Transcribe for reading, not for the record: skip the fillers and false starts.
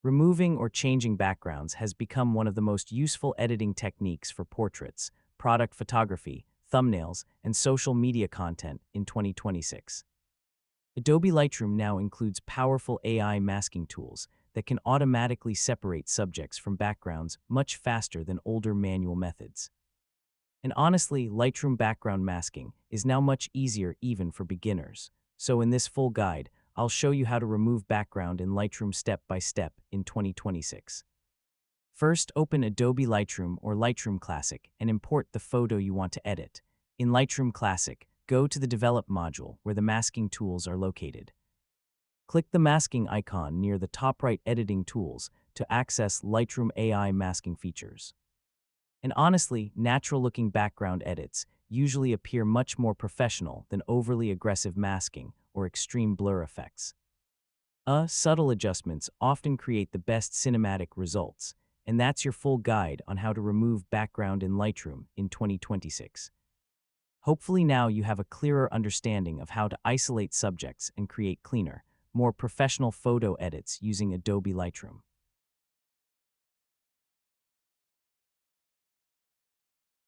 Removing or changing backgrounds has become one of the most useful editing techniques for portraits, product photography, thumbnails, and social media content in 2026. Adobe Lightroom now includes powerful AI masking tools that can automatically separate subjects from backgrounds much faster than older manual methods. And honestly, Lightroom background masking is now much easier even for beginners. So in this full guide, I'll show you how to remove background in Lightroom step by step in 2026. First, open Adobe Lightroom or Lightroom Classic and import the photo you want to edit. In Lightroom Classic, go to the Develop module where the masking tools are located. Click the masking icon near the top right Editing Tools to access Lightroom AI masking features. And honestly, natural-looking background edits usually appear much more professional than overly aggressive masking or extreme blur effects. Subtle adjustments often create the best cinematic results, and that's your full guide on how to remove background in Lightroom in 2026. Hopefully now you have a clearer understanding of how to isolate subjects and create cleaner, more professional photo edits using Adobe Lightroom.